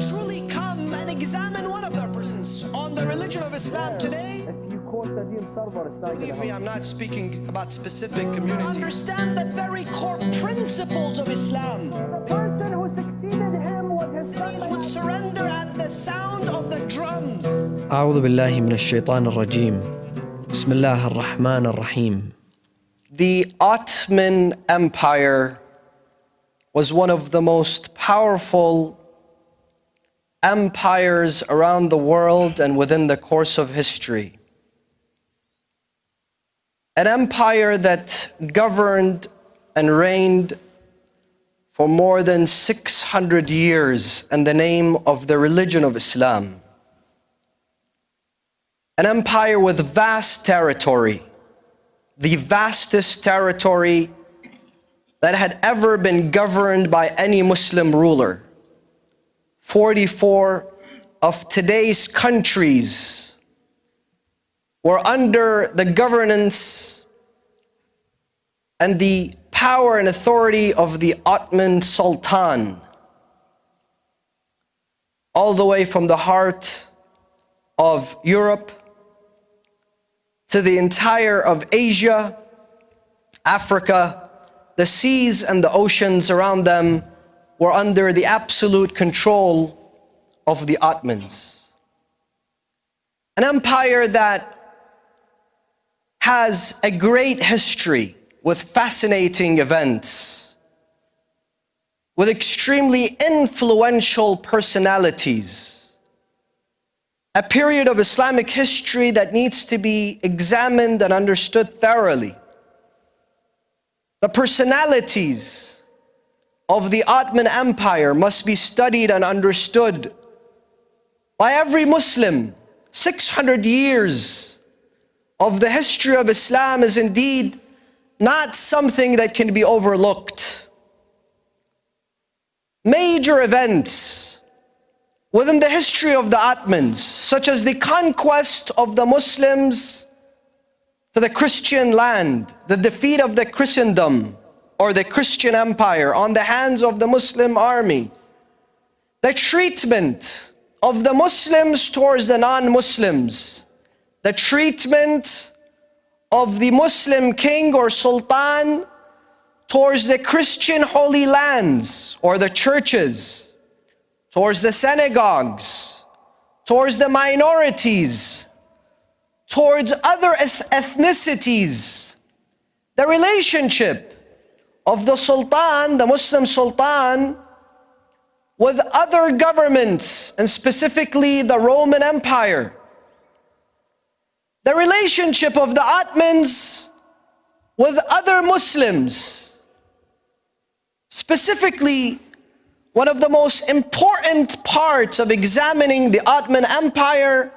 truly come and examine one of their persons on the religion of Islam today. Believe me, I'm not speaking about specific communities. Understand the very core principles of Islam. The person who succeeded him was his cities would surrender at the sound of the drums. أعوذ بالله من الشيطان الرجيم. بسم الله الرحمن الرحيم. The Ottoman Empire was one of the most powerful empires around the world and within the course of history. An empire that governed and reigned for more than 600 years in the name of the religion of Islam. An empire with vast territory, the vastest territory that had ever been governed by any Muslim ruler. 44 of today's countries were under the governance and the power and authority of the Ottoman Sultan, all the way from the heart of Europe to the entire of Asia, Africa. The seas and the oceans around them were under the absolute control of the Ottomans. An empire that has a great history with fascinating events, with extremely influential personalities. A period of Islamic history that needs to be examined and understood thoroughly. The personalities of the Ottoman Empire must be studied and understood by every Muslim. 600 years of the history of Islam is indeed not something that can be overlooked. Major events within the history of the Ottomans, such as the conquest of the Muslims to the Christian land, the defeat of the Christendom or the Christian Empire on the hands of the Muslim army, the treatment of the Muslims towards the non-Muslims, the treatment of the Muslim king or sultan towards the Christian holy lands or the churches, towards the synagogues, towards the minorities, towards other ethnicities, the relationship of the sultan, the Muslim sultan, with other governments, and specifically the Roman Empire, the relationship of the Ottomans with other Muslims. Specifically, one of the most important parts of examining the Ottoman Empire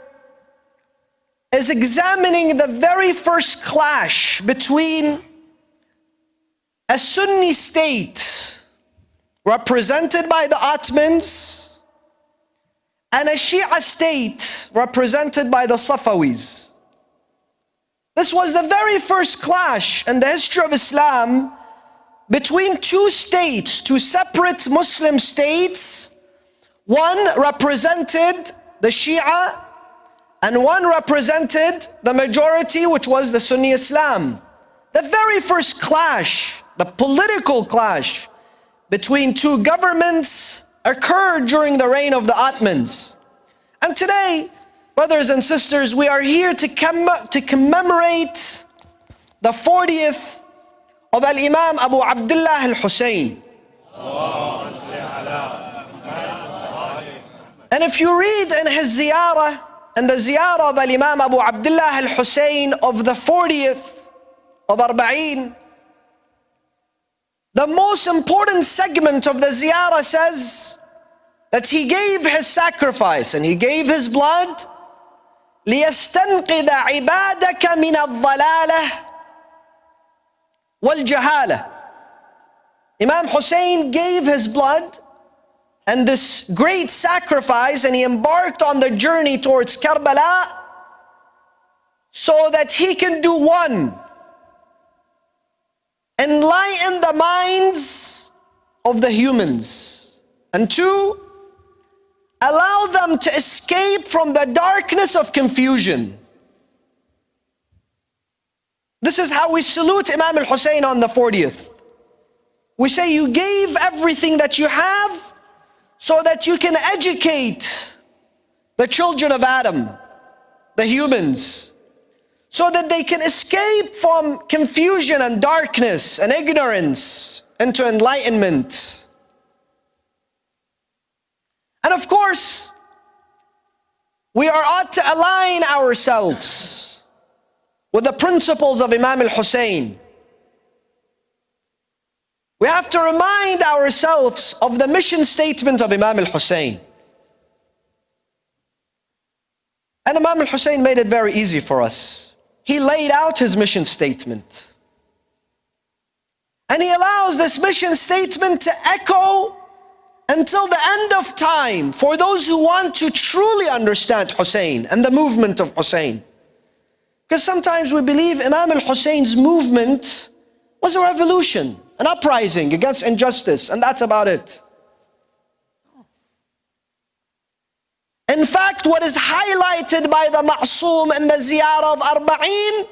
is examining the very first clash between a Sunni state represented by the Ottomans and a Shia state represented by the Safawis. This was the very first clash in the history of Islam between two states, two separate Muslim states. One represented the Shia and one represented the majority, which was the Sunni Islam. The very first clash, the political clash between two governments occurred during the reign of the Ottomans. And today, brothers and sisters, we are here to commemorate the 40th of Al-Imam Abu Abdullah Al-Hussein. And if you read in his ziyarah, and the ziyarah of Al-Imam Abu Abdullah Al-Hussein of the 40th of Arba'een, the most important segment of the ziyarah says that he gave his sacrifice and he gave his blood لِيَسْتَنْقِذَ عِبَادَكَ مِنَ الضَّلَالَةِ وَالْجَهَالَةِ. Imam Hussein gave his blood and this great sacrifice, and he embarked on the journey towards Karbala so that he can do one, enlighten the minds of the humans, and two, allow them to escape from the darkness of confusion. This is how we salute Imam al-Hussein on the 40th. We say, you gave everything that you have so that you can educate the children of Adam, the humans, so that they can escape from confusion and darkness and ignorance into enlightenment. And of course, we are ought to align ourselves with the principles of Imam al-Hussein. We have to remind ourselves of the mission statement of Imam al-Hussein. And Imam al-Hussein made it very easy for us. He laid out his mission statement. And he allows this mission statement to echo until the end of time for those who want to truly understand Hussein and the movement of Hussein. Because sometimes we believe Imam al-Hussein's movement was a revolution, an uprising against injustice, and that's about it. In fact, what is highlighted by the Ma'soom in the Ziyarah of Arba'een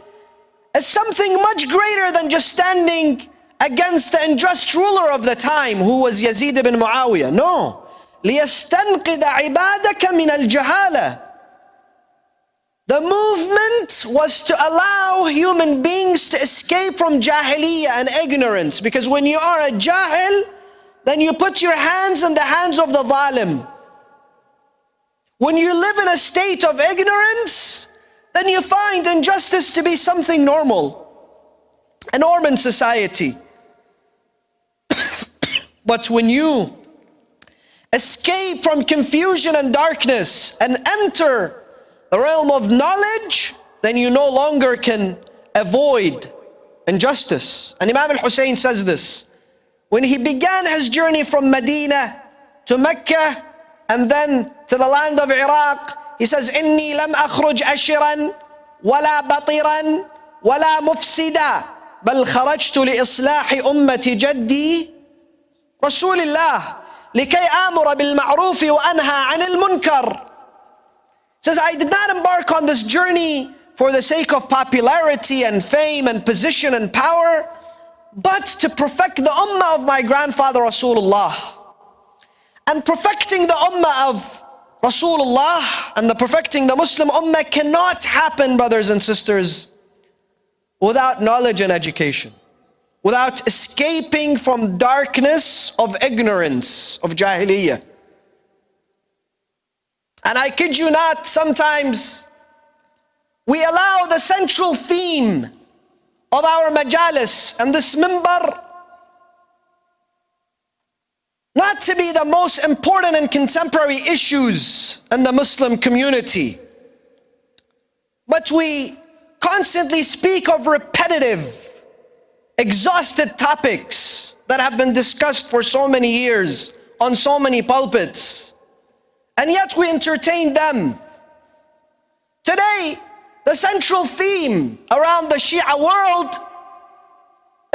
is something much greater than just standing against the unjust ruler of the time, who was Yazid ibn Muawiyah. No. لِيَسْتَنْقِذَ عِبَادَكَ مِنَ الْجَهَالَةِ. The movement was to allow human beings to escape from jahiliyyah and ignorance. Because when you are a jahil, then you put your hands in the hands of the zalim. When you live in a state of ignorance, then you find injustice to be something normal, a norm in society. But when you escape from confusion and darkness and enter the realm of knowledge, then you no longer can avoid injustice. And Imam al-Hussein says this when he began his journey from Medina to Mecca and then to the land of Iraq. He says, إِنِّي لَمْ أَخْرُجْ أَشِرًا وَلَا بَطِرًا وَلَا مُفْسِدًا بَلْ خَرَجْتُ لِإِصْلَاحِ أُمَّةِ جَدِّي رسول الله لكي آمر بالمعروف وأنهى عن المنكر. Says, I did not embark on this journey for the sake of popularity and fame and position and power, but to perfect the ummah of my grandfather Rasulullah. And perfecting the ummah of Rasulullah and perfecting the Muslim ummah cannot happen, brothers and sisters, without knowledge and education, without escaping from darkness of ignorance, of jahiliyyah. And I kid you not, sometimes we allow the central theme of our majalis and this mimbar not to be the most important and contemporary issues in the Muslim community. But we constantly speak of repetitive, exhausted topics that have been discussed for so many years on so many pulpits. And yet we entertain them. Today, the central theme around the Shia world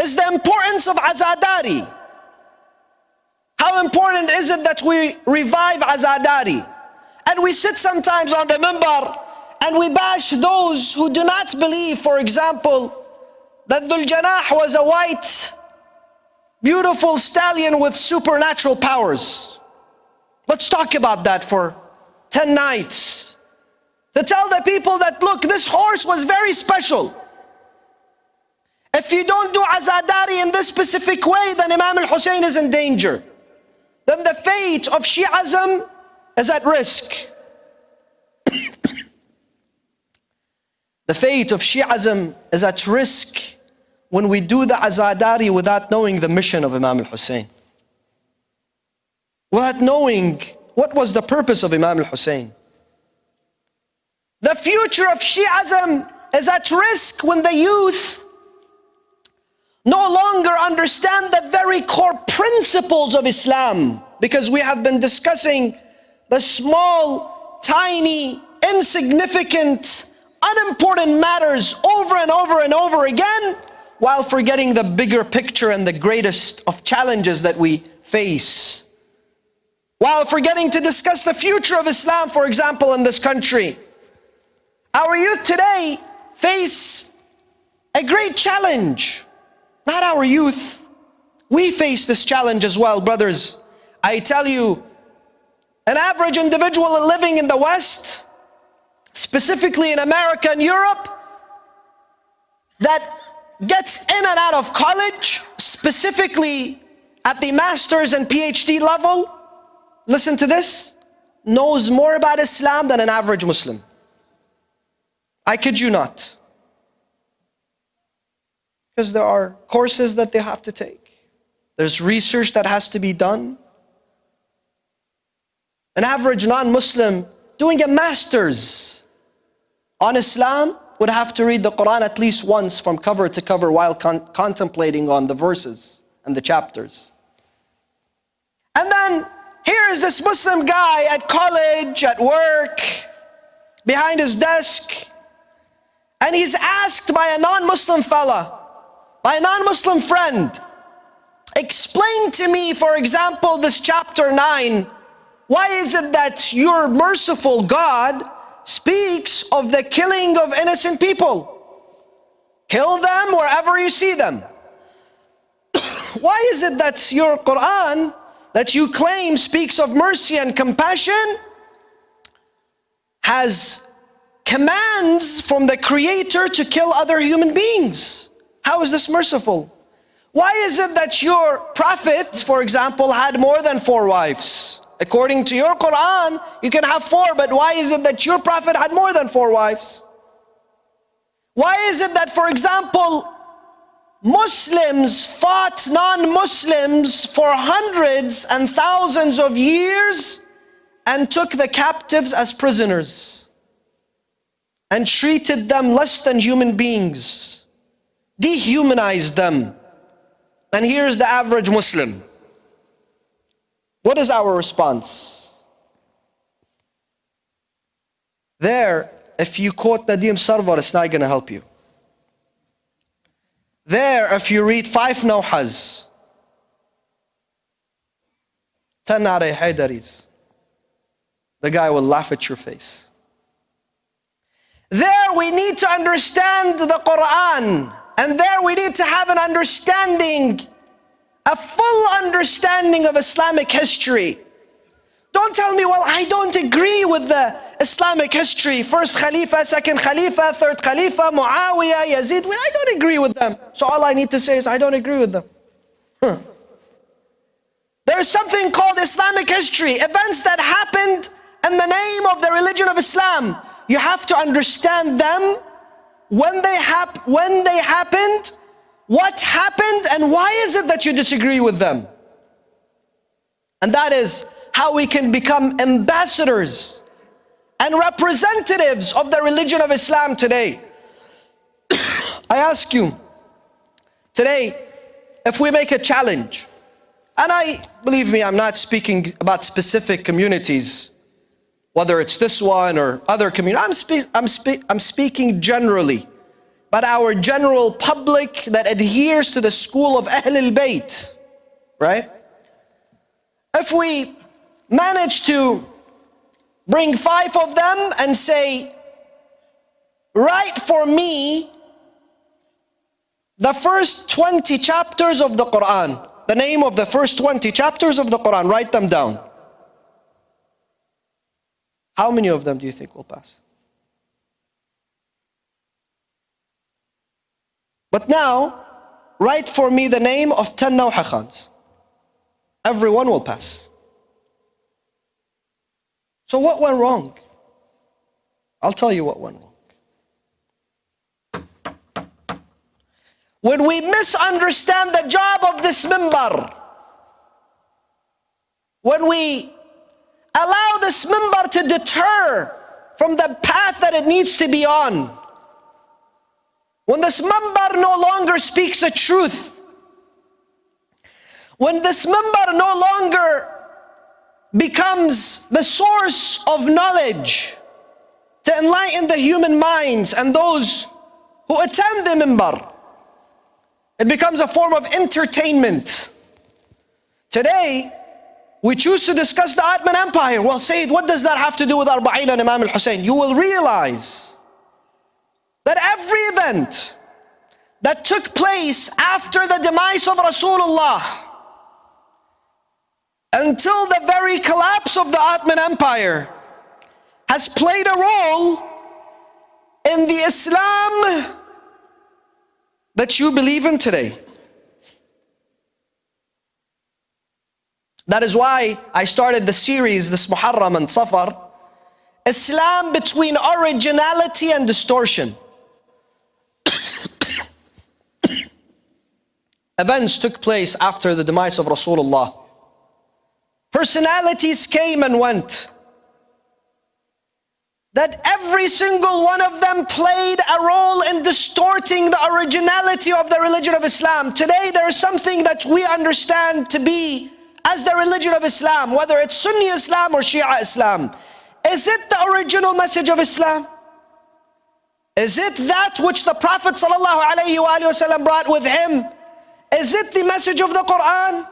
is the importance of Azadari. How important is it that we revive Azadari? And we sit sometimes on the minbar and we bash those who do not believe, for example, that Dhul Janah was a white, beautiful stallion with supernatural powers. Let's talk about that for 10 nights. To tell the people that, look, this horse was very special. If you don't do Azadari in this specific way, then Imam al-Hussein is in danger. Then the fate of Shi'ism is at risk. The fate of Shi'ism is at risk when we do the Azadari without knowing the mission of Imam al-Hussein. Without knowing what was the purpose of Imam al-Hussein. The future of Shi'ism is at risk when the youth no longer understand the very core principles of Islam, because we have been discussing the small, tiny, insignificant, unimportant matters over and over and over again, while forgetting the bigger picture and the greatest of challenges that we face. while forgetting to discuss the future of Islam, for example, in this country. Our youth today face a great challenge. Not our youth. We face this challenge as well, brothers. I tell you, an average individual living in the West, specifically in America and Europe, that gets in and out of college, specifically at the master's and PhD level, listen to this, knows more about Islam than an average Muslim. I kid you not. Because there are courses that they have to take. There's research that has to be done. An average non-Muslim doing a master's on Islam would have to read the Quran at least once from cover to cover while contemplating on the verses and the chapters. And then here is this Muslim guy at college, at work, behind his desk, and he's asked by a non-Muslim fella, by a non-Muslim friend, explain to me, for example, this chapter 9. Why is it that your merciful God speaks of the killing of innocent people? Kill them wherever you see them. Why is it that your Quran, that you claim speaks of mercy and compassion, has commands from the Creator to kill other human beings? How is this merciful? Why is it that your prophet, for example, had more than 4 wives? According to your Quran, you can have 4, but why is it that your prophet had more than 4 wives? Why is it that, for example, Muslims fought non-Muslims for hundreds and thousands of years and took the captives as prisoners and treated them less than human beings, dehumanized them? And here's the average Muslim. What is our response? There, if you quote Nadim Sarwar, it's not going to help you. There, if you read 5 Nawhas, 10 Aray Haydaris, the guy will laugh at your face. There, we need to understand the Quran, and there we need to have an understanding, a full understanding of Islamic history. Don't tell me, well, I don't agree with the Islamic history. First Khalifa, second Khalifa, third Khalifa, Muawiyah, Yazid. Well, I don't agree with them. So all I need to say is I don't agree with them. There's something called Islamic history. Events that happened in the name of the religion of Islam. You have to understand them, when they happened, what happened, and why is it that you disagree with them? And that is how we can become ambassadors and representatives of the religion of Islam today. I ask you, today, if we make a challenge, and believe me, I'm not speaking about specific communities, whether it's this one or other communities, I'm speaking generally, but our general public that adheres to the school of Ahlul Bayt, right? If we manage to bring 5 of them and say, write for me the first 20 chapters of the Quran, the name of the first 20 chapters of the Quran, write them down. How many of them do you think will pass? But now, write for me the name of 10 Nawha Khans. Everyone will pass. So what went wrong? I'll tell you what went wrong. When we misunderstand the job of this minbar, when we allow this minbar to deter from the path that it needs to be on, when this minbar no longer speaks the truth, when this minbar no longer becomes the source of knowledge to enlighten the human minds and those who attend the minbar, it becomes a form of entertainment. Today, we choose to discuss the Ottoman Empire. Well, Sayyid, what does that have to do with Arba'in and Imam al-Hussein? You will realize that every event that took place after the demise of Rasulullah until the very collapse of the Ottoman Empire has played a role in the Islam that you believe in today. That is why I started the series this Muharram and Safar, Islam between originality and distortion. Events took place after the demise of Rasulullah. Personalities came and went. That every single one of them played a role in distorting the originality of the religion of Islam. Today there is something that we understand to be as the religion of Islam, whether it's Sunni Islam or Shia Islam. Is it the original message of Islam? Is it that which the Prophet ﷺ brought with him? Is it the message of the Quran?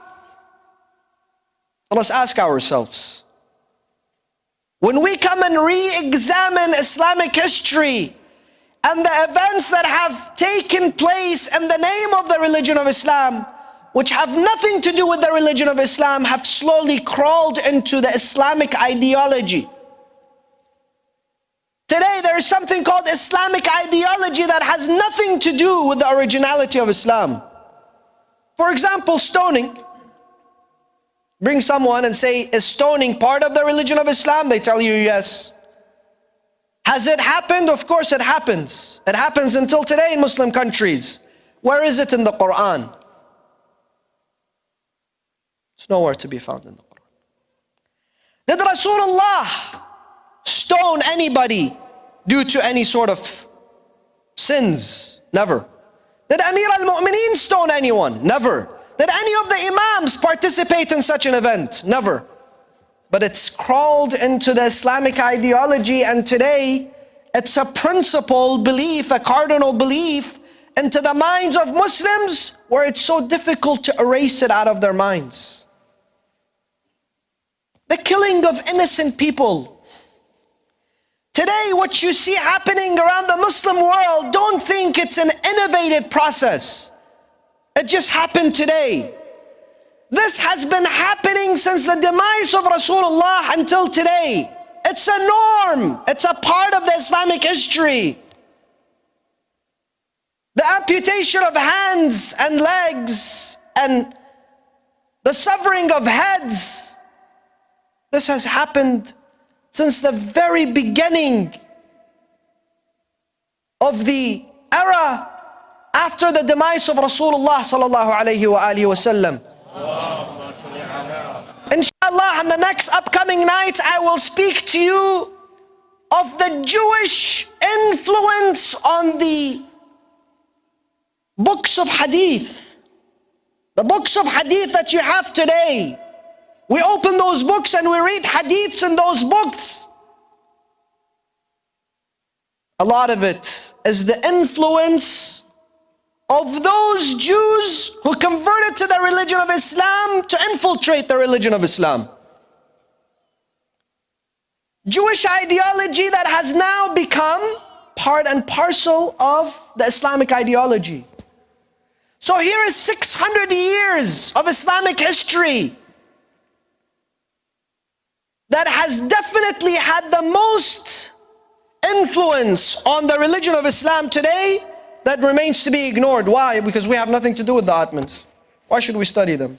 Let's ask ourselves. When we come and re-examine Islamic history and the events that have taken place in the name of the religion of Islam, which have nothing to do with the religion of Islam, have slowly crawled into the Islamic ideology. Today there is something called Islamic ideology that has nothing to do with the originality of Islam. For example, stoning. Bring someone and say, is stoning part of the religion of Islam? They tell you yes. Has it happened? Of course it happens. It happens until today in Muslim countries. Where is it in the Quran? It's nowhere to be found in the Quran. Did Rasulullah stone anybody due to any sort of sins? Never. Did Amir al-Mu'mineen stone anyone? Never. Did any of the Imams participate in such an event? Never. But it's crawled into the Islamic ideology, and today it's a principal belief, a cardinal belief into the minds of Muslims, where it's so difficult to erase it out of their minds. The killing of innocent people. Today what you see happening around the Muslim world, don't think it's an innovated process. It just happened today. This has been happening since the demise of Rasulullah until today. It's a norm. It's a part of the Islamic history. The amputation of hands and legs and the severing of heads. This has happened since the very beginning of the era after the demise of Rasulullah sallallahu alayhi wa alihi wa sallam. Inshallah, on the next upcoming night, I will speak to you of the Jewish influence on the books of hadith. The books of hadith that you have today. We open those books and we read hadiths in those books. A lot of it is the influence of those Jews who converted to the religion of Islam to infiltrate the religion of Islam. Jewish ideology that has now become part and parcel of the Islamic ideology. So here is 600 years of Islamic history that has definitely had the most influence on the religion of Islam today that remains to be ignored. Why? Because we have nothing to do with the Ottomans. Why should we study them?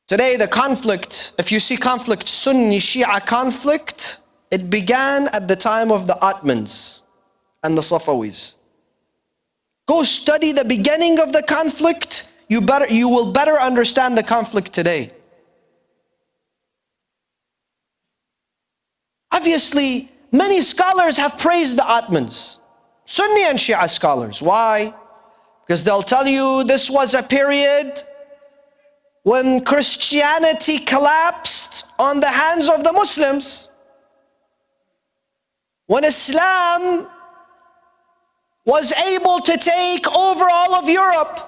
Today the conflict, if you see conflict, Sunni Shia conflict, it began at the time of the Ottomans and the Safawis. Go study the beginning of the conflict, you will better understand the conflict today. Obviously, many scholars have praised the Ottomans, Sunni and Shia scholars. Why? Because they'll tell you this was a period when Christianity collapsed on the hands of the Muslims, when Islam was able to take over all of Europe.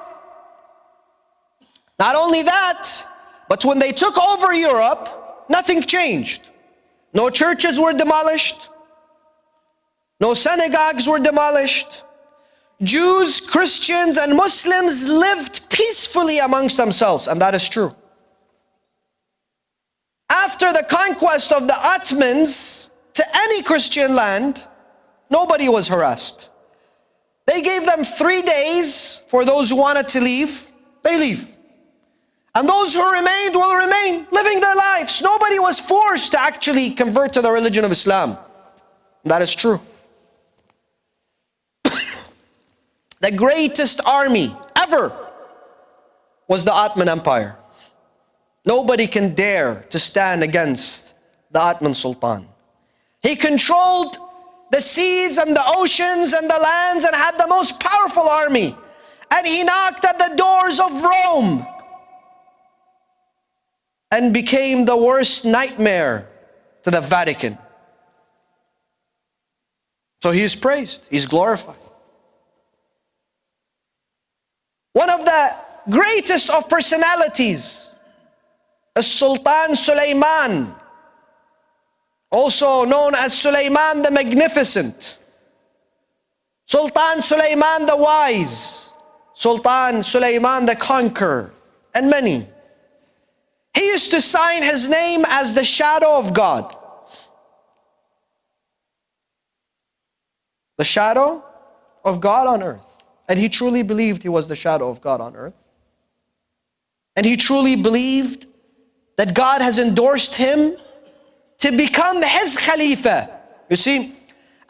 Not only that, But when they took over Europe, nothing changed. No churches were demolished. No synagogues were demolished. Jews, Christians, and Muslims lived peacefully amongst themselves, and that is true. After the conquest of the Ottomans to any Christian land, nobody was harassed. They gave them 3 days for those who wanted to leave, they leave. And those who remained will remain, living their lives. Nobody was forced to actually convert to the religion of Islam. That is true. The greatest army ever was the Ottoman Empire. Nobody can dare to stand against the Ottoman Sultan. He controlled the seas and the oceans and the lands and had the most powerful army. And he knocked at the doors of Rome and became the worst nightmare to the Vatican. So he is praised, he's glorified. One of the greatest of personalities is Sultan Suleiman, also known as Suleiman the Magnificent, Sultan Suleiman the Wise, Sultan Suleiman the Conqueror, and many. He used to sign his name as the shadow of God. The shadow of God on earth. And he truly believed he was the shadow of God on earth. And he truly believed that God has endorsed him to become his Khalifa. You see,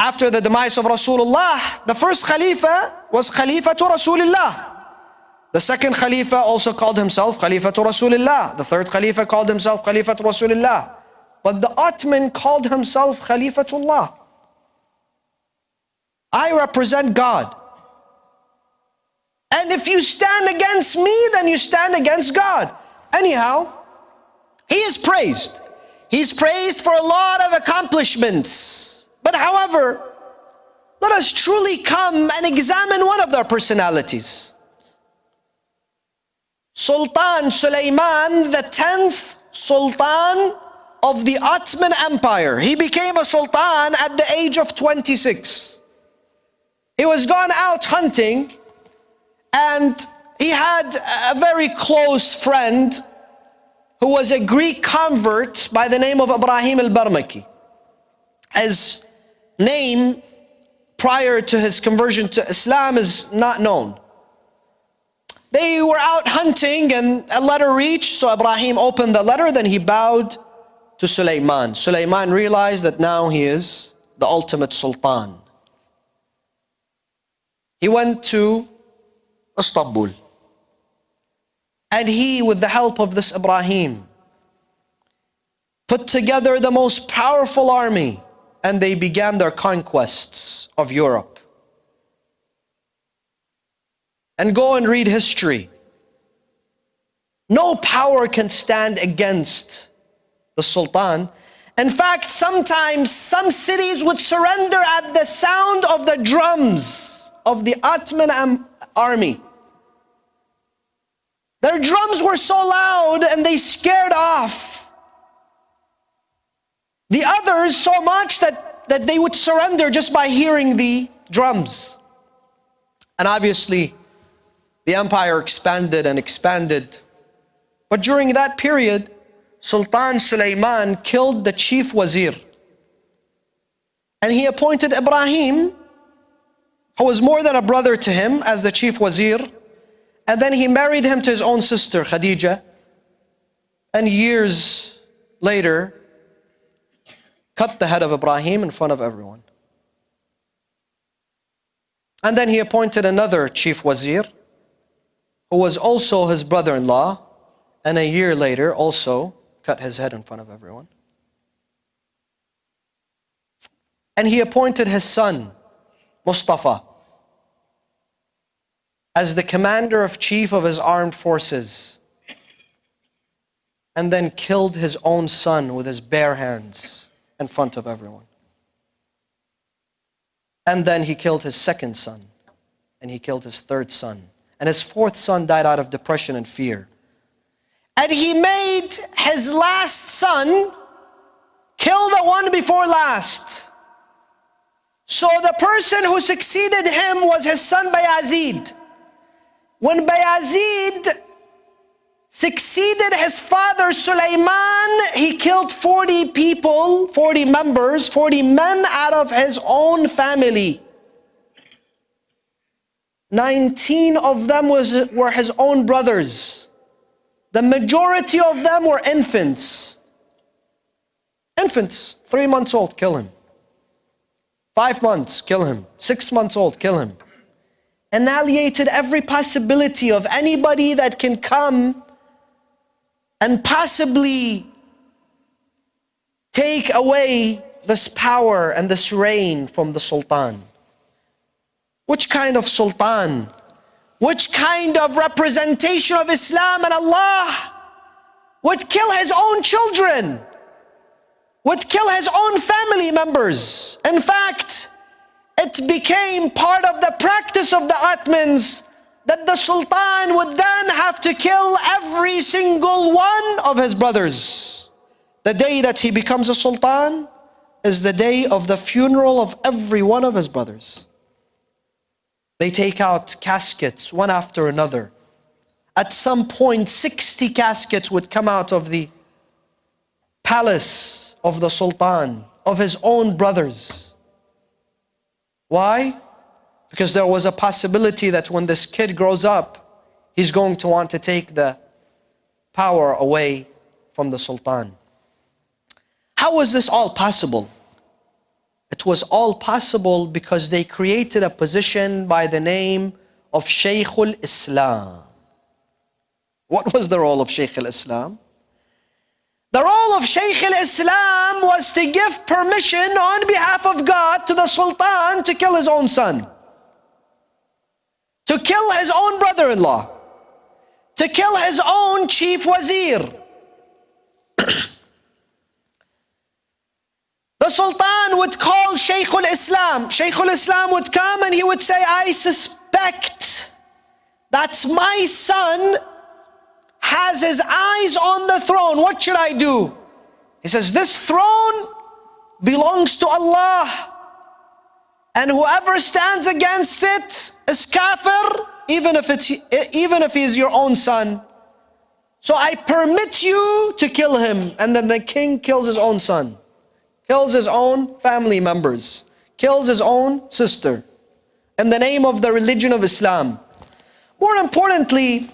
after the demise of Rasulullah, the first Khalifa was Khalifatu Rasulullah. The second Khalifa also called himself Khalifatu Rasulullah. The third Khalifa called himself Khalifatu Rasulullah. But the Ottoman called himself Khalifatullah. I represent God. And if you stand against me, then you stand against God. Anyhow, he is praised. He's praised for a lot of accomplishments. But however, let us truly come and examine one of their personalities. Sultan Suleiman, the 10th Sultan of the Ottoman Empire. He became a Sultan at the age of 26. He was gone out hunting, and he had a very close friend who was a Greek convert by the name of Ibrahim al-Barmaki. His name prior to his conversion to Islam is not known. They were out hunting and a letter reached, so Ibrahim opened the letter, then he bowed to Suleiman. Suleiman realized that now he is the ultimate sultan. He went to Istanbul. And he, with the help of this Ibrahim, put together the most powerful army, and they began their conquests of Europe. And go and read history. No power can stand against the Sultan. In fact, sometimes some cities would surrender at the sound of the drums of the Ottoman army. Their drums were so loud and they scared off the others so much that they would surrender just by hearing the drums. And obviously, the empire expanded and expanded. But during that period, Sultan Suleiman killed the chief wazir. And he appointed Ibrahim, who was more than a brother to him, as the chief wazir. And then he married him to his own sister, Khadija. And years later, cut the head of Ibrahim in front of everyone. And then he appointed another chief wazir, who was also his brother-in-law, and a year later also cut his head in front of everyone. And he appointed his son, Mustafa, as the commander-in-chief of his armed forces, and then killed his own son with his bare hands in front of everyone. And then he killed his second son, and he killed his third son. And his fourth son died out of depression and fear. and he made his last son kill the one before last. So the person who succeeded him was his son Bayazid. When Bayazid succeeded his father Suleiman, he killed 40 people, 40 members, 40 men out of his own family. 19 of them were his own brothers. The majority of them were infants. Infants, 3 months old, kill him. 5 months, kill him. 6 months old, kill him. Annihilated every possibility of anybody that can come and possibly take away this power and this reign from the Sultan. Which kind of Sultan? Which kind of representation of Islam and Allah would kill his own children? Would kill his own family members? In fact, it became part of the practice of the Ottomans that the Sultan would then have to kill every single one of his brothers. The day that he becomes a Sultan is the day of the funeral of every one of his brothers. They take out caskets one after another. At some point, 60 caskets would come out of the palace of the Sultan, of his own brothers. Why? Because there was a possibility that when this kid grows up, he's going to want to take the power away from the Sultan. How was this all possible? It was all possible because they created a position by the name of Shaykh al-Islam. What was the role of Shaykh al-Islam? The role of Shaykh al-Islam was to give permission on behalf of God to the Sultan to kill his own son, to kill his own brother-in-law, to kill his own chief wazir. The Sultan would call Shaykh al-Islam. Shaykh al-Islam would come and he would say, I suspect that my son has his eyes on the throne. What should I do? He says, this throne belongs to Allah, and whoever stands against it is kafir, even if he is your own son. So I permit you to kill him. And then the king kills his own son, kills his own family members, kills his own sister in the name of the religion of Islam. More importantly,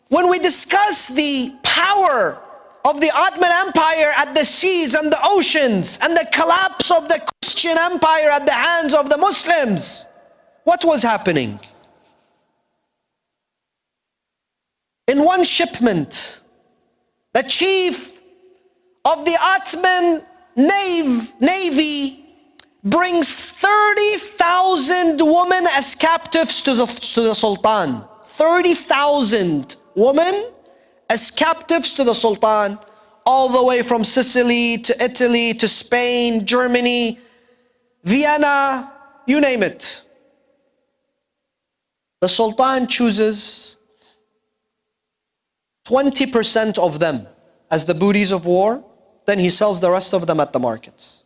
when we discuss the power of the Ottoman Empire at the seas and the oceans and the collapse of the Christian Empire at the hands of the Muslims, what was happening? In one shipment, the chief of the Ottoman Navy brings 30,000 women as captives to the Sultan. 30,000 women as captives to the Sultan, all the way from Sicily to Italy to Spain, Germany, Vienna, you name it. The Sultan chooses 20% of them as the booties of war, then he sells the rest of them at the markets.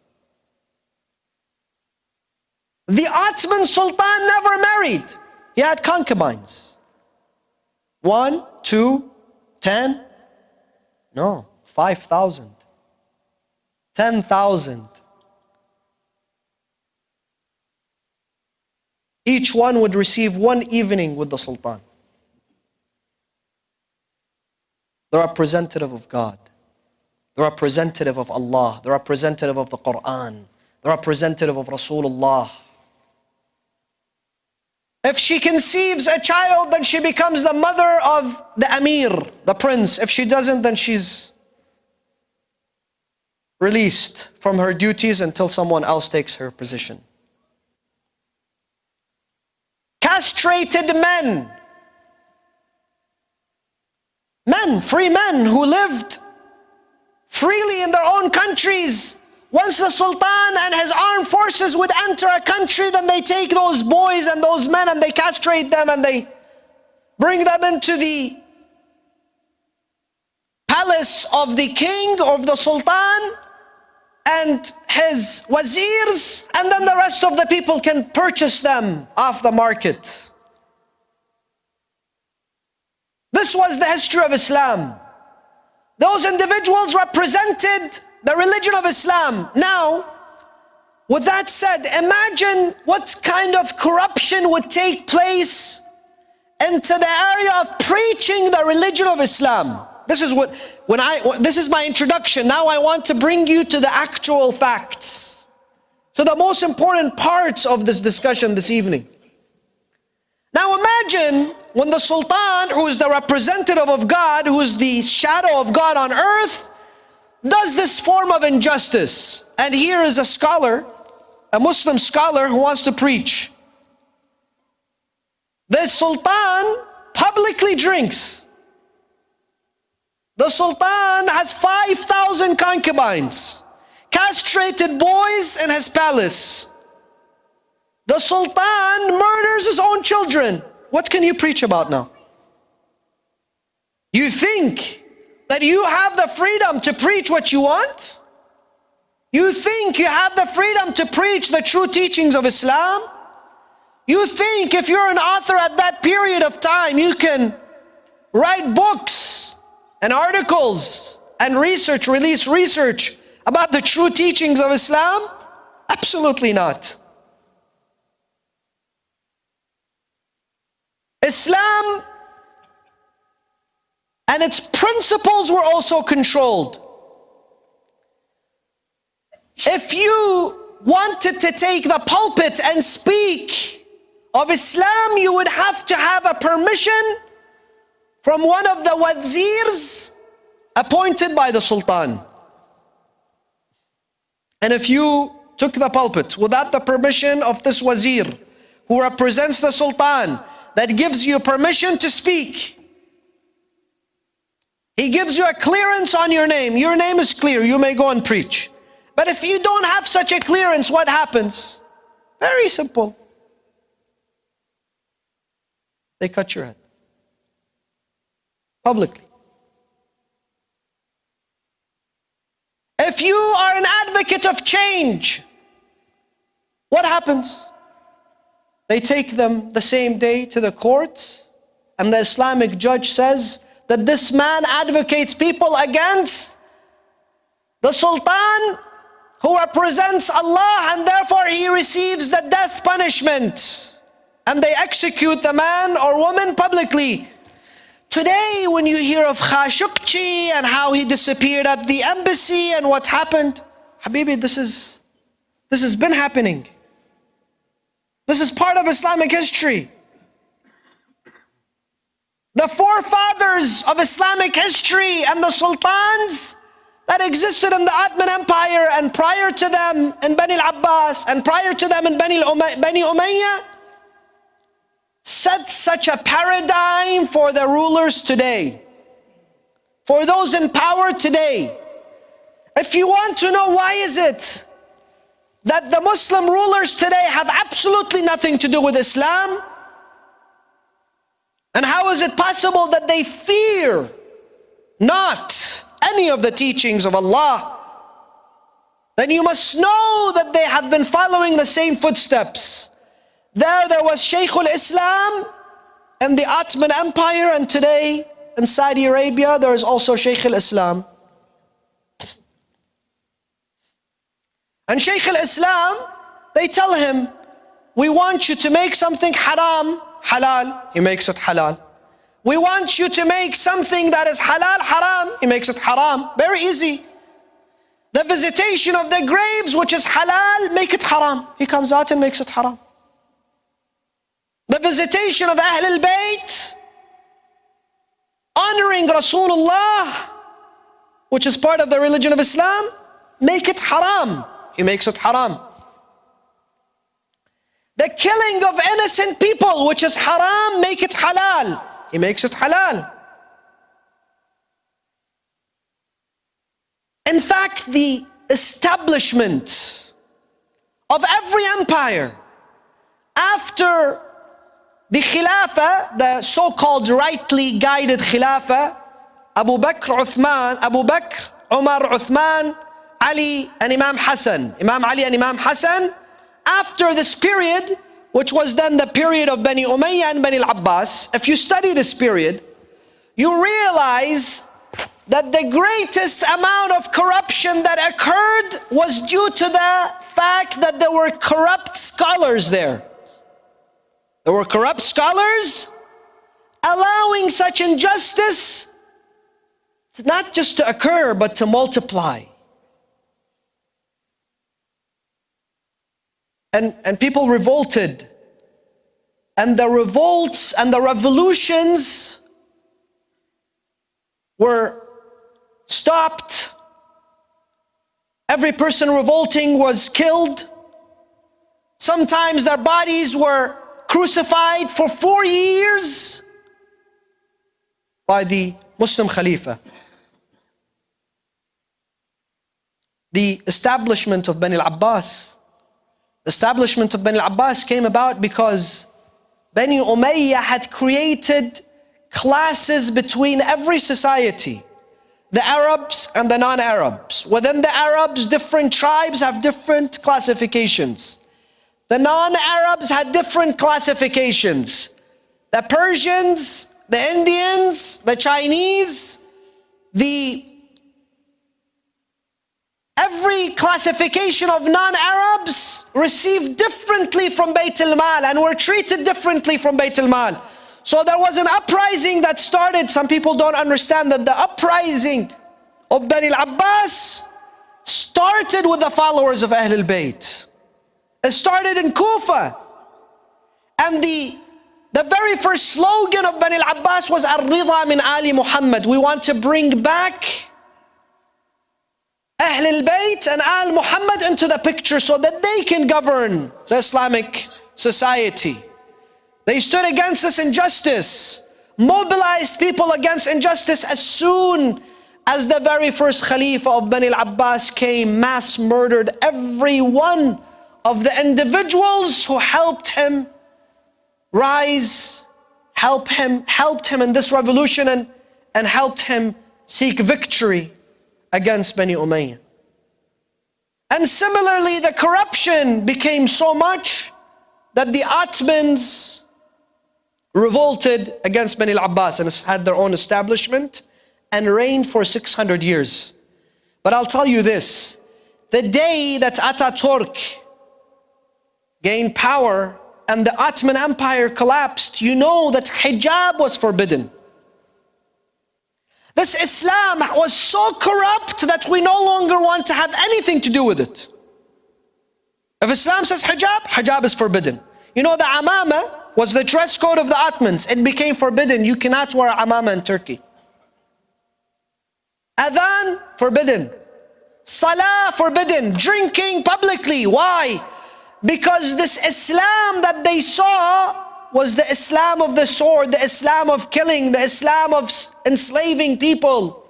The Ottoman Sultan never married. He had concubines. 1, 2, 10? No, 5,000. 10,000. Each one would receive one evening with the Sultan. The representative of God, the representative of Allah, the representative of the Quran, the representative of Rasulullah. If she conceives a child, then she becomes the mother of the Amir, the prince. If she doesn't, then she's released from her duties until someone else takes her position. Castrated men, free men who lived freely in their own countries. Once the Sultan and his armed forces would enter a country, then they take those boys and those men and they castrate them and they bring them into the palace of the king, of the sultan, and his wazirs, and then the rest of the people can purchase them off the market. This was the history of Islam. Those individuals represented the religion of Islam. Now, with that said, imagine what kind of corruption would take place into the area of preaching the religion of Islam. This is this is my introduction. Now I want to bring you to the actual facts, to the most important parts of this discussion this evening. Now imagine when the Sultan, who is the representative of God, who is the shadow of God on earth, does this form of injustice. And here is a scholar, a Muslim scholar who wants to preach. The Sultan publicly drinks. The Sultan has 5,000 concubines, castrated boys in his palace. The Sultan murders his own children. What can you preach about now? You think that you have the freedom to preach what you want? You think you have the freedom to preach the true teachings of Islam? You think if you're an author at that period of time, you can write books and articles and research, release research about the true teachings of Islam? Absolutely not. Islam and its principles were also controlled. If you wanted to take the pulpit and speak of Islam, you would have to have a permission from one of the wazirs appointed by the Sultan. And if you took the pulpit without the permission of this wazir, who represents the Sultan, that gives you permission to speak, he gives you a clearance on your name. Your name is clear, you may go and preach. But if you don't have such a clearance, what happens? Very simple. They cut your head. Publicly. If you are an advocate of change, what happens? They take them the same day to the court, and the Islamic judge says that this man advocates people against the Sultan, who represents Allah, and therefore he receives the death punishment. And they execute the man or woman publicly. Today, when you hear of Khashoggi and how he disappeared at the embassy and what happened, Habibi, this has been happening. This is part of Islamic history. The forefathers of Islamic history and the sultans that existed in the Ottoman Empire, and prior to them in Bani al-Abbas, and prior to them in Bani Umayyah, set such a paradigm for the rulers today, for those in power today. If you want to know why is it that the Muslim rulers today have absolutely nothing to do with Islam, and how is it possible that they fear not any of the teachings of Allah, then you must know that they have been following the same footsteps. There was Shaykhul Islam in the Ottoman Empire, and today in Saudi Arabia there is also Shaykhul Islam. And Shaykhul Islam, they tell him, we want you to make something haram, halal. He makes it halal. We want you to make something that is halal, haram. He makes it haram. Very easy. The visitation of the graves, which is halal, make it haram. He comes out and makes it haram. The visitation of Ahl al-Bayt, honoring Rasulullah, which is part of the religion of Islam, make it haram. He makes it haram. The killing of innocent people, which is haram, make it halal. He makes it halal. In fact, the establishment of every empire after the Khilafah, the so-called rightly guided Khilafah, Abu Bakr, Umar, Uthman, Ali, and Imam Hassan. Imam Ali and Imam Hassan. After this period, which was then the period of Bani Umayyah and Bani al-Abbas, if you study this period, you realize that the greatest amount of corruption that occurred was due to the fact that there were corrupt scholars there. There were corrupt scholars allowing such injustice not just to occur, but to multiply. And people revolted. And the revolts and the revolutions were stopped. Every person revolting was killed. Sometimes their bodies were crucified for 4 years by the Muslim Khalifa. The establishment of Bani al-Abbas. The establishment of Bani al-Abbas came about because Bani Umayyah had created classes between every society. The Arabs and the non-Arabs. Within the Arabs, different tribes have different classifications. The non-Arabs had different classifications. The Persians, the Indians, the Chinese, every classification of non-Arabs received differently from Bayt al-Mal and were treated differently from Bayt al-Mal. So there was an uprising that started. Some people don't understand that the uprising of Bani al-Abbas started with the followers of Ahl al-Bayt. It started in Kufa. And the very first slogan of Bani al-Abbas was Ar-Ridha min Ali Muhammad. We want to bring back Ahl al-Bayt and Al Muhammad into the picture so that they can govern the Islamic society. They stood against this injustice, mobilized people against injustice. As soon as the very first Khalifa of Bani al-Abbas came, mass murdered every one of the individuals who helped him rise, helped him in this revolution and helped him seek victory against Bani Umayyah. And similarly, the corruption became so much that the Ottomans revolted against Bani al-Abbas and had their own establishment and reigned for 600 years. But I'll tell you this, the day that Ataturk gained power and the Ottoman Empire collapsed, you know that hijab was forbidden. This Islam was so corrupt that we no longer want to have anything to do with it. If Islam says hijab, hijab is forbidden. You know, the amama was the dress code of the Ottomans. It became forbidden. You cannot wear amama in Turkey. Adhan, forbidden. Salah, forbidden. Drinking publicly. Why? Because this Islam that they saw was the Islam of the sword, the Islam of killing, the Islam of enslaving people,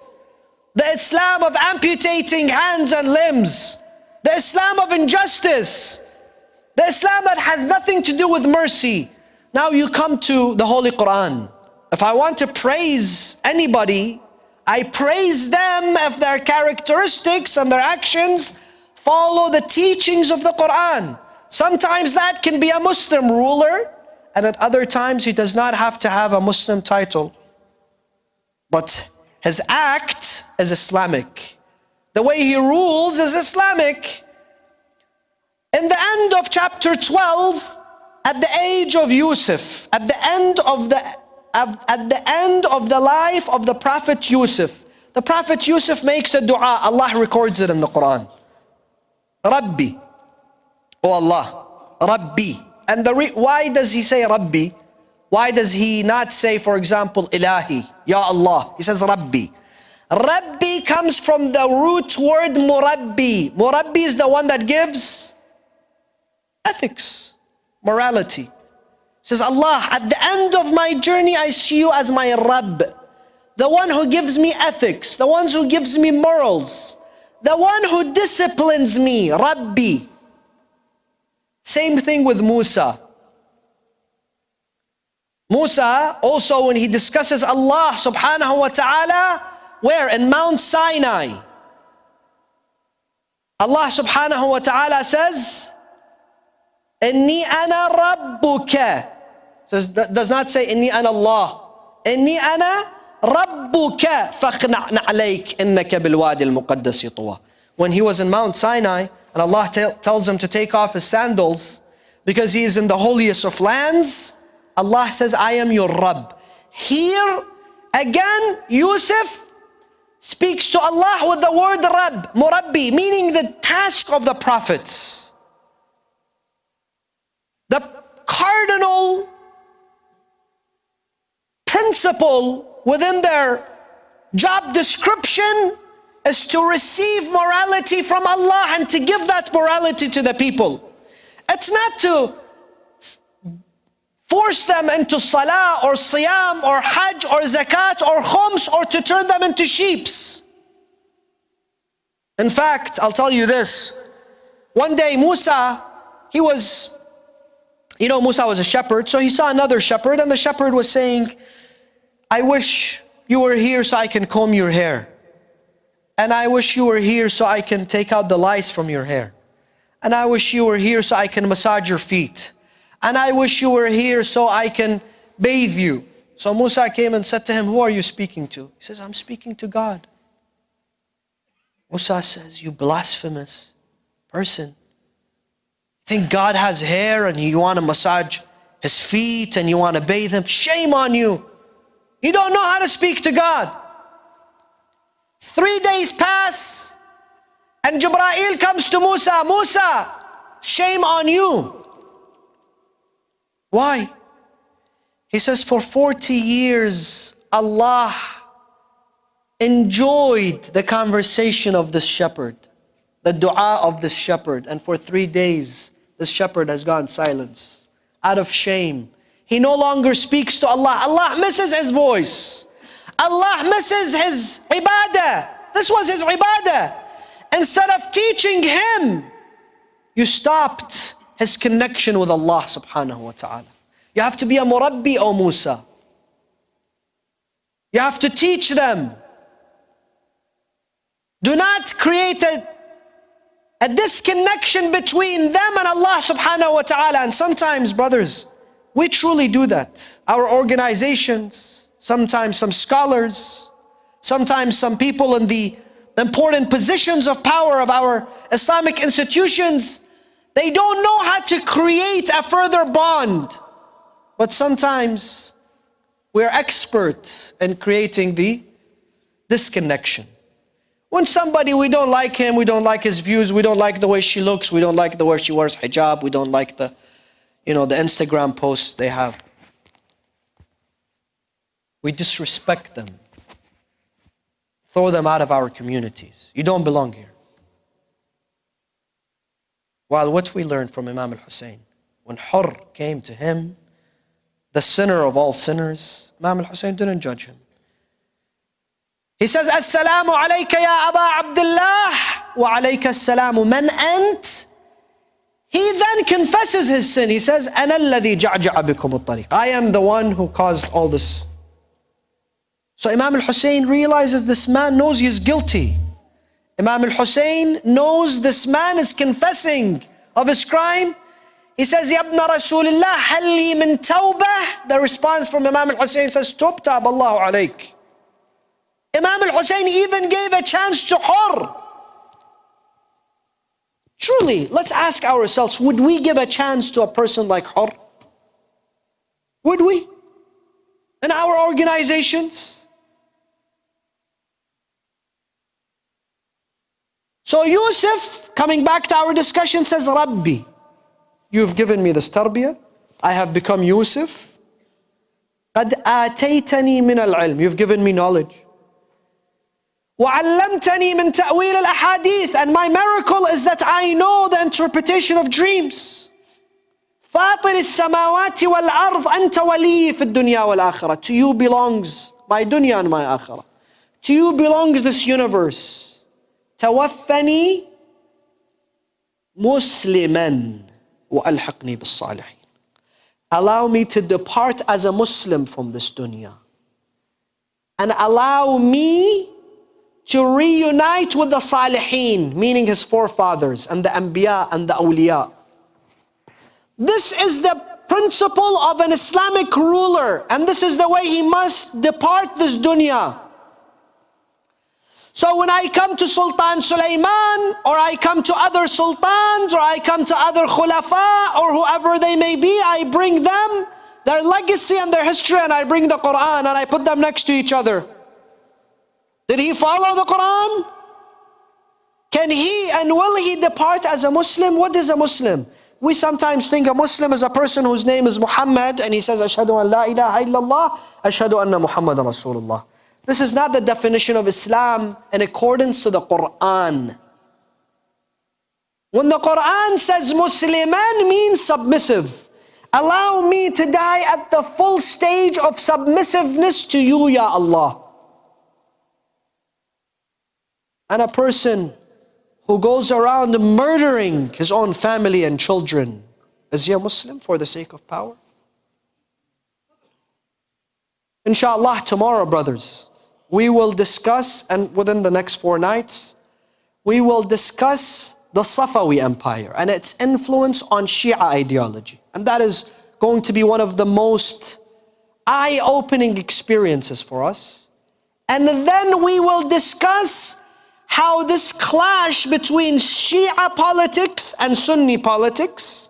the Islam of amputating hands and limbs, the Islam of injustice, the Islam that has nothing to do with mercy. Now you come to the Holy Quran. If I want to praise anybody, I praise them if their characteristics and their actions follow the teachings of the Quran. Sometimes that can be a Muslim ruler, and at other times he does not have to have a Muslim title. But his act is Islamic. The way he rules is Islamic. In the end of chapter 12, at the age of Yusuf, at the end of the life of the Prophet Yusuf, the Prophet Yusuf makes a dua. Allah records it in the Quran. Rabbi, oh Allah, Rabbi. And why does he say Rabbi? Why does he not say, for example, Ilahi, Ya Allah? He says Rabbi. Rabbi comes from the root word Murabbi. Murabbi is the one that gives ethics, morality. He says, Allah, at the end of my journey, I see you as my Rabb, the one who gives me ethics, the one who gives me morals, the one who disciplines me, Rabbi. Same thing with Musa. Musa also, when he discusses Allah subhanahu wa ta'ala, where? In Mount Sinai. Allah subhanahu wa ta'ala says, Inni ana rabbuka. Does not say Inni ana Allah. Inni ana rabbuka faqna' na'alayk innaka bilwadi al-muqaddasi tuwa. When he was in Mount Sinai and Allah tells him to take off his sandals because he is in the holiest of lands, Allah says, I am your Rabb. Here again, Yusuf speaks to Allah with the word Rabb, Murabbi, meaning the task of the prophets. The cardinal principle within their job description is to receive morality from Allah and to give that morality to the people. It's not to force them into salah or siyam or hajj or zakat or khums or to turn them into sheeps. In fact, I'll tell you this. One day Musa, Musa was a shepherd, so he saw another shepherd and the shepherd was saying, I wish you were here so I can comb your hair. And I wish you were here so I can take out the lice from your hair. And I wish you were here so I can massage your feet. And I wish you were here so I can bathe you. So Musa came and said to him, who are you speaking to? He says, I'm speaking to God. Musa says, you blasphemous person. Think God has hair and you want to massage his feet and you want to bathe him? Shame on you. You don't know how to speak to God. 3 days pass and Jibreel comes to Musa. Musa, shame on you. Why? He says, for 40 years, Allah enjoyed the conversation of this shepherd, the dua of this shepherd, and for 3 days, this shepherd has gone silent, out of shame. He no longer speaks to Allah. Allah misses his voice. Allah misses his ibadah. This was his ibadah. Instead of teaching him, you stopped his connection with Allah subhanahu wa ta'ala. You have to be a murabbi, O Musa. You have to teach them. Do not create a disconnection between them and Allah subhanahu wa ta'ala. And sometimes, brothers, we truly do that. Our organizations, sometimes some scholars, sometimes some people in the important positions of power of our Islamic institutions, they don't know how to create a further bond. But sometimes we're experts in creating the disconnection. When somebody, we don't like him, we don't like his views, we don't like the way she looks, we don't like the way she wears hijab, we don't like the Instagram posts they have. We disrespect them. Throw them out of our communities. You don't belong here. While what we learned from Imam al-Hussein, when Hurr came to him, the sinner of all sinners, Imam al-Hussein didn't judge him. He says, Assalamu alayka ya Aba Abdullah wa alayka assalamu man ant. He then confesses his sin. He says, Ana alladhi ja'ja'a bikum at-tariq. I am the one who caused all this. So Imam al-Hussein realizes this man knows he is guilty. Imam al-Hussein knows this man is confessing of his crime. He says, Ya ibn Rasulillah, hal li min tawbah? The response from Imam al-Hussein says, Tub tab Allahu alayk. Imam al-Hussein even gave a chance to Hurr. Truly, let's ask ourselves, would we give a chance to a person like Hurr? Would we? In our organizations? So Yusuf, coming back to our discussion, says, Rabbi, you've given me this tarbiyah. I have become Yusuf. قَدْ آتَيْتَنِي مِنَ الْعِلْمِ. You've given me knowledge. وَعَلَّمْتَنِي مِنْ تَأْوِيلِ الْأَحَادِيثِ. And my miracle is that I know the interpretation of dreams. فَاطِرِ السَّمَاوَاتِ وَالْأَرْضِ أَنْتَ وَلِيِّ فِي الدُّنْيَا وَالْآخِرَةِ. To you belongs my dunya and my akhirah. To you belongs this universe. توفني مسلما وألحقني بالصالحين. Allow me to depart as a Muslim from this dunya. And allow me to reunite with the Salihin, meaning his forefathers and the Anbiya and the Awliya. This is the principle of an Islamic ruler, and this is the way he must depart this dunya. So when I come to Sultan Suleiman, or I come to other sultans, or I come to other khulafa, or whoever they may be, I bring them, their legacy and their history, and I bring the Quran and I put them next to each other. Did he follow the Quran? Can he and will he depart as a Muslim? What is a Muslim? We sometimes think a Muslim is a person whose name is Muhammad and he says, Ashhadu an la ilaha illallah, Ashhadu anna Muhammadan Rasulullah. This is not the definition of Islam in accordance to the Quran. When the Quran says Musliman means submissive. Allow me to die at the full stage of submissiveness to you, Ya Allah. And a person who goes around murdering his own family and children, is he a Muslim for the sake of power? Inshallah, tomorrow, brothers, we will discuss, and within the next 4 nights, we will discuss the Safawi Empire and its influence on Shia ideology. And that is going to be one of the most eye-opening experiences for us. And then we will discuss how this clash between Shia politics and Sunni politics,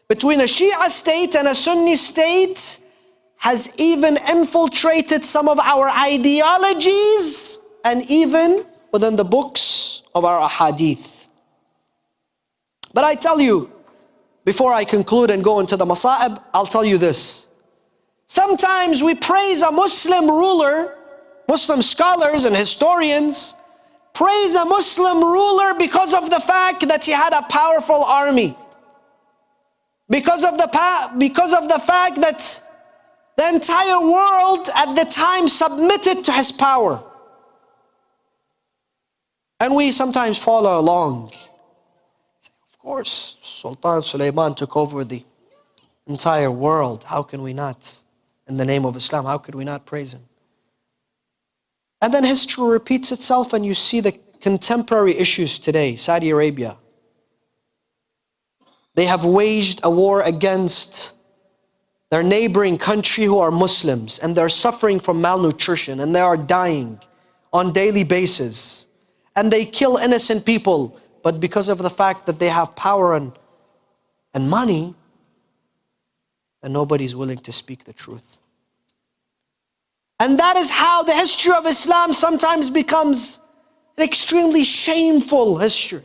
between a Shia state and a Sunni state, has even infiltrated some of our ideologies and even within the books of our ahadith. But I tell you, before I conclude and go into the masa'ib, I'll tell you this. Sometimes we praise a Muslim ruler, Muslim scholars and historians praise a Muslim ruler because of the fact that he had a powerful army. Because of the fact that the entire world at the time submitted to his power. And we sometimes follow along. Of course, Sultan Suleiman took over the entire world. How can we not? In the name of Islam, how could we not praise him? And then history repeats itself and you see the contemporary issues today. Saudi Arabia. They have waged a war against their neighboring country who are Muslims, and they're suffering from malnutrition and they are dying on daily basis. And they kill innocent people, but because of the fact that they have power and money, and nobody's willing to speak the truth. And that is how the history of Islam sometimes becomes an extremely shameful history.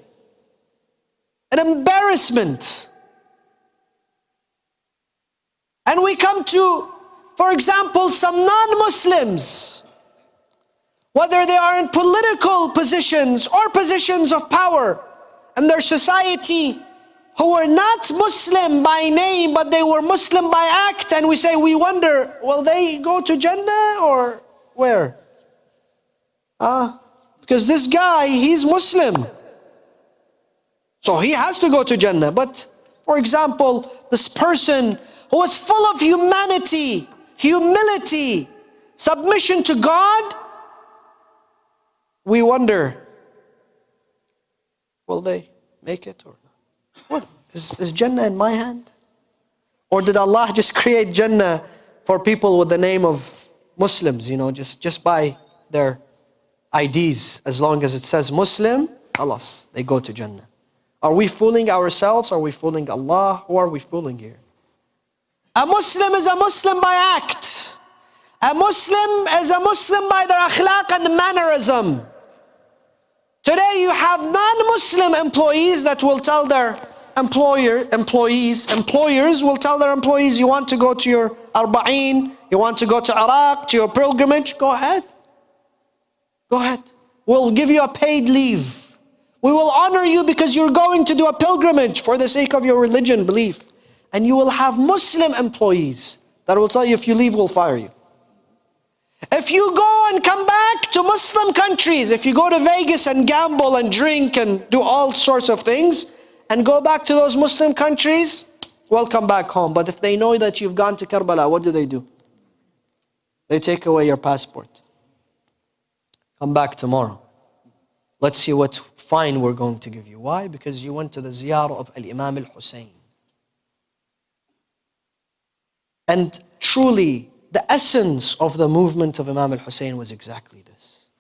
An embarrassment. And we come to, for example, some non-Muslims, whether they are in political positions or positions of power in their society, who were not Muslim by name, but they were Muslim by act, and we say, we wonder, will they go to Jannah or where? Because this guy, he's Muslim, so he has to go to Jannah. But for example, this person who is full of humanity, humility, submission to God, we wonder, will they make it or not? What? Is Jannah in my hand? Or did Allah just create Jannah for people with the name of Muslims, just by their IDs? As long as it says Muslim, alas, they go to Jannah. Are we fooling ourselves? Are we fooling Allah? Who are we fooling here? A Muslim is a Muslim by act. A Muslim is a Muslim by their akhlaq and mannerism. Today you have non-Muslim employees that will tell their employers will tell their employees, you want to go to your Arba'een, you want to go to Iraq, to your pilgrimage, go ahead. Go ahead. We'll give you a paid leave. We will honor you because you're going to do a pilgrimage for the sake of your religion, belief. And you will have Muslim employees that will tell you, if you leave, we'll fire you. If you go and come back to Muslim countries, if you go to Vegas and gamble and drink and do all sorts of things, and go back to those Muslim countries, welcome back home. But if they know that you've gone to Karbala, what do? They take away your passport. Come back tomorrow. Let's see what fine we're going to give you. Why? Because you went to the ziyarah of Al-Imam Al-Hussein. And truly, the essence of the movement of Imam Al-Hussein was exactly this.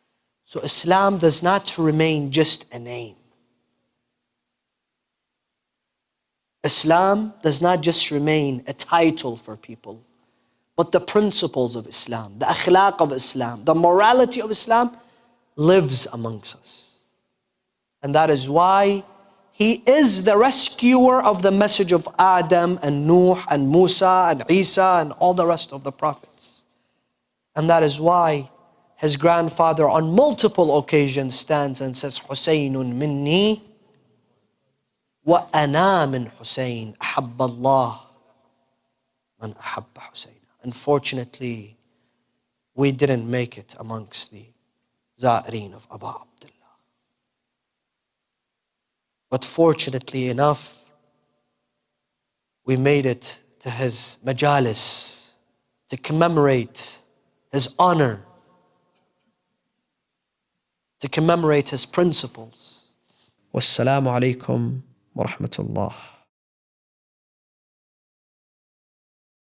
So Islam does not remain just a name. Islam does not just remain a title for people, but the principles of Islam, the akhlaq of Islam, the morality of Islam lives amongst us. And that is why he is the rescuer of the message of Adam and Nuh and Musa and Isa and all the rest of the prophets. And that is why his grandfather on multiple occasions stands and says, Husaynun minni wa ana min Husayn, ahabba Allah man ahabba Husayn. Unfortunately, we didn't make it amongst the Za'ireen of Abu Abdullah. But fortunately enough, we made it to his majalis to commemorate his honor, to commemorate his principles. Wassalamu alaikum wa rahmatullah.